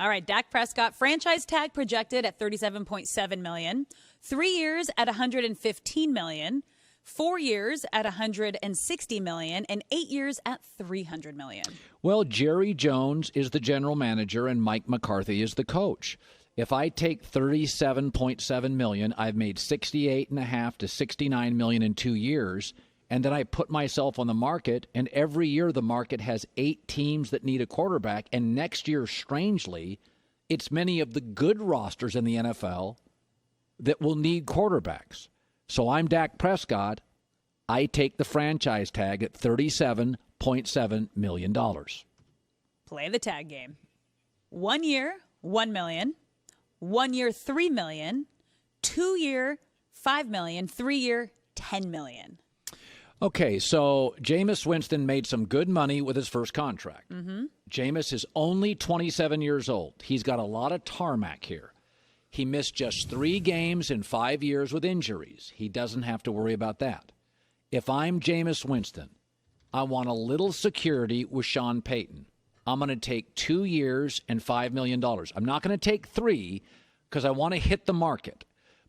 All right, Dak Prescott, franchise tag projected at $37.7 million, 3 years at $115 million, 4 years at $160 million, and 8 years at $300 million. Well, Jerry Jones is the general manager and Mike McCarthy is the coach. If I take $37.7 million, I've made $68.5 to $69 million in 2 years, and then I put myself on the market, and every year the market has 8 teams that need a quarterback, and next year, strangely, it's many of the good rosters in the NFL that will need quarterbacks. So I'm Dak Prescott. I take the franchise tag at $37.7 million. Play the tag game. 1 year, $1 million. 1 year, $3 million. 2 year, $5 million. 3 year, $10 million. Okay, so Jameis Winston made some good money with his first contract. Jameis is only 27 years old. He's got a lot of tarmac here. He missed just 3 games in 5 years with injuries. He doesn't have to worry about that. If I'm Jameis Winston, I want a little security with Sean Payton. I'm going to take 2 years and $5 million. I'm not going to take 3 because I want to hit the market.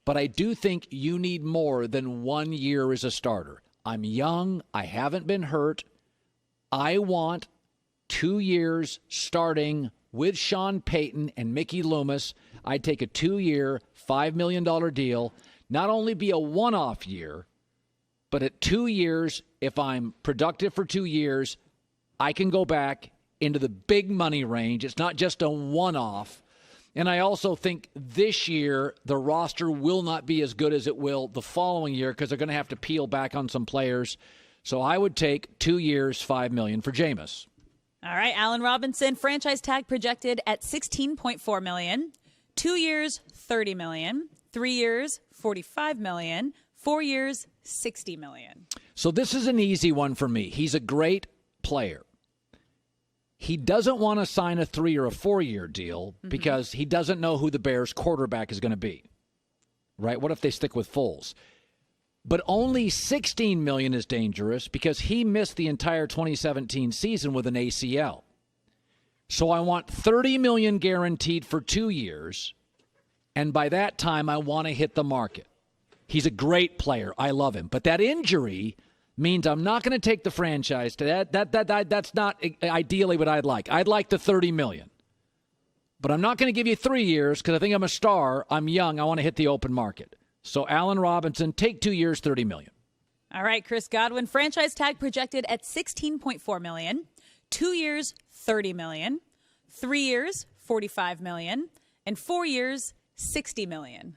But I do think you need more than 1 year as a starter. I'm young. I haven't been hurt. I want 2 years starting with Sean Payton and Mickey Loomis. I'd take a 2-year, $5 million deal, not only be a one-off year, but at 2 years, if I'm productive for 2 years, I can go back into the big money range. It's not just a one-off. And I also think this year the roster will not be as good as it will the following year because they're going to have to peel back on some players. So I would take 2 years, $5 million for Jameis. All right, Allen Robinson, franchise tag projected at $16.4 million. 2 years, $30 million. 3 years, $45 million. 4 years, $60 million. So this is an easy one for me. He's a great player. He doesn't want to sign a 3 or a 4-year deal because he doesn't know who the Bears quarterback is going to be. Right? What if they stick with Foles? But only $16 million is dangerous because he missed the entire 2017 season with an ACL. So I want $30 million guaranteed for 2 years, and by that time I want to hit the market. He's a great player. I love him. But that injury means I'm not going to take the franchise to that. That's not ideally what I'd like. I'd like the $30 million. But I'm not going to give you 3 years because I think I'm a star. I'm young. I want to hit the open market. So Allen Robinson, take 2 years, $30 million. All right, Chris Godwin, franchise tag projected at $16.4 million. 2 years, $30 million. 3 years, $45 million. And 4 years, $60 million.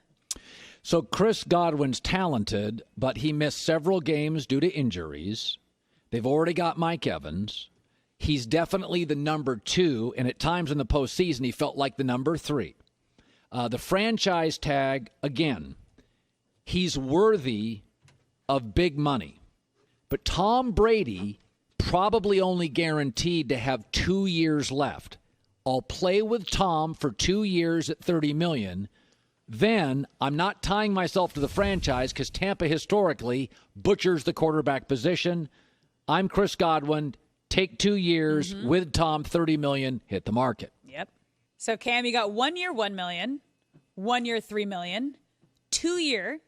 So Chris Godwin's talented, but he missed several games due to injuries. They've already got Mike Evans. He's definitely the number 2, and at times in the postseason, he felt like the number 3. The franchise tag, again, he's worthy of big money. But Tom Brady probably only guaranteed to have 2 years left. I'll play with Tom for 2 years at $30 million. Then I'm not tying myself to the franchise because Tampa historically butchers the quarterback position. I'm Chris Godwin. Take 2 years with Tom, $30 million, hit the market. Yep. So, Cam, you got 1 year, $1 million. 1 year, $3 million. 2 year,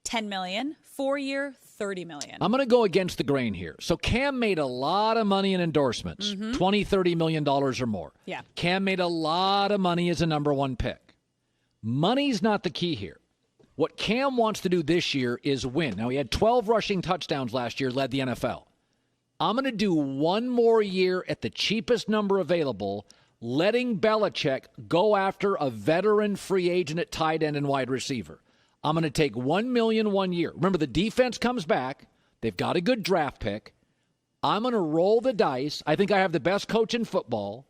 $10 million. 4 year, $30 million. I'm going to go against the grain here. So Cam made a lot of money in endorsements, $20, $30 million or more. Yeah. Cam made a lot of money as a number 1 pick. Money's not the key here. What Cam wants to do this year is win. Now, he had 12 rushing touchdowns last year, led the NFL. I'm going to do 1 more year at the cheapest number available, letting Belichick go after a veteran free agent at tight end and wide receiver. I'm going to take $1 million 1 year. Remember, the defense comes back. They've got a good draft pick. I'm going to roll the dice. I think I have the best coach in football.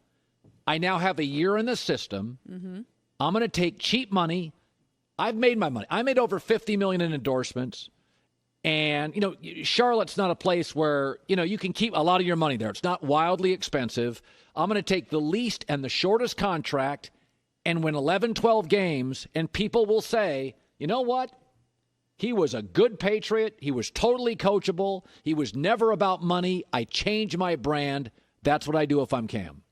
I now have a year in the system. I'm going to take cheap money. I've made my money. I made over $50 million in endorsements. And, Charlotte's not a place where, you can keep a lot of your money there. It's not wildly expensive. I'm going to take the least and the shortest contract and win 11, 12 games. And people will say, you know what? He was a good Patriot. He was totally coachable. He was never about money. I changed my brand. That's what I do if I'm Cam.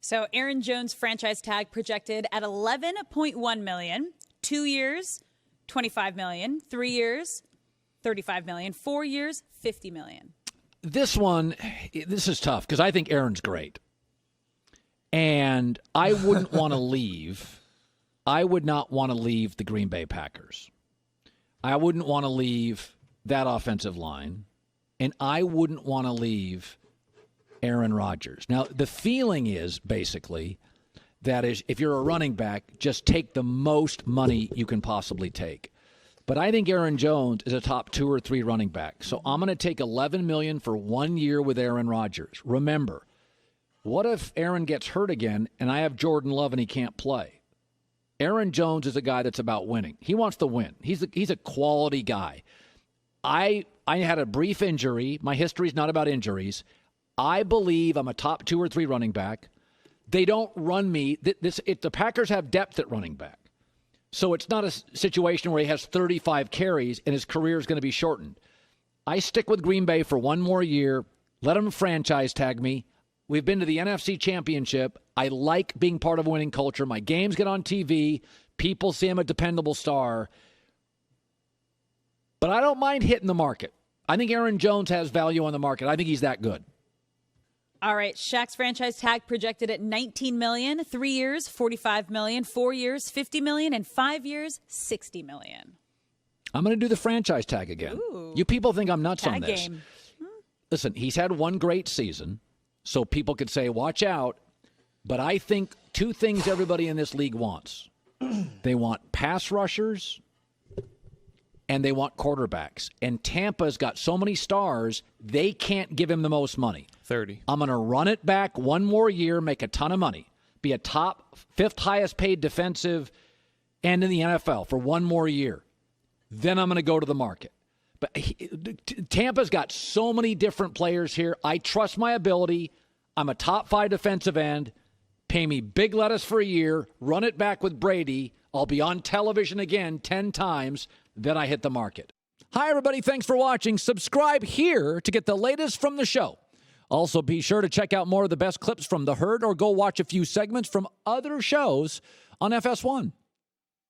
So Aaron Jones franchise tag projected at $11.1 million, 2 years, $25 million, 3 years, $35 million, 4 years, $50 million. This is tough because I think Aaron's great. And I wouldn't want to leave. I would not want to leave the Green Bay Packers. I wouldn't want to leave that offensive line. And I wouldn't want to leave Aaron Rodgers. Now, the feeling is basically that is if you're a running back, just take the most money you can possibly take. But I think Aaron Jones is a top 2 or 3 running back. So I'm going to take $11 million for 1 year with Aaron Rodgers. Remember, what if Aaron gets hurt again and I have Jordan Love and he can't play? Aaron Jones is a guy that's about winning. He wants to win. He's a quality guy. I had a brief injury. My history is not about injuries. I believe I'm a top 2 or 3 running back. They don't run me. The Packers have depth at running back. So it's not a situation where he has 35 carries and his career is going to be shortened. I stick with Green Bay for 1 more year. Let them franchise tag me. We've been to the NFC Championship. I like being part of a winning culture. My games get on TV. People see I'm a dependable star. But I don't mind hitting the market. I think Aaron Jones has value on the market. I think he's that good. All right, Shaq's franchise tag projected at $19 million, 3 years, $45 million, 4 years, $50 million, and 5 years, $60 million. I'm going to do the franchise tag again. Ooh. You people think I'm nuts Tag on this. game. Listen, he's had 1 great season, so people could say, watch out. But I think 2 things everybody in this league wants. They want pass rushers and they want quarterbacks. And Tampa's got so many stars, they can't give him the most money. 30. I'm going to run it back 1 more year, make a ton of money, be a top 5th highest paid defensive end in the NFL for 1 more year. Then I'm going to go to the market. But Tampa's got so many different players here. I trust my ability. I'm a top 5 defensive end. Pay me big lettuce for a year. Run it back with Brady. I'll be on television again 10 times. Then I hit the market. Hi, everybody. Thanks for watching. Subscribe here to get the latest from the show. Also, be sure to check out more of the best clips from The Herd or go watch a few segments from other shows on FS1.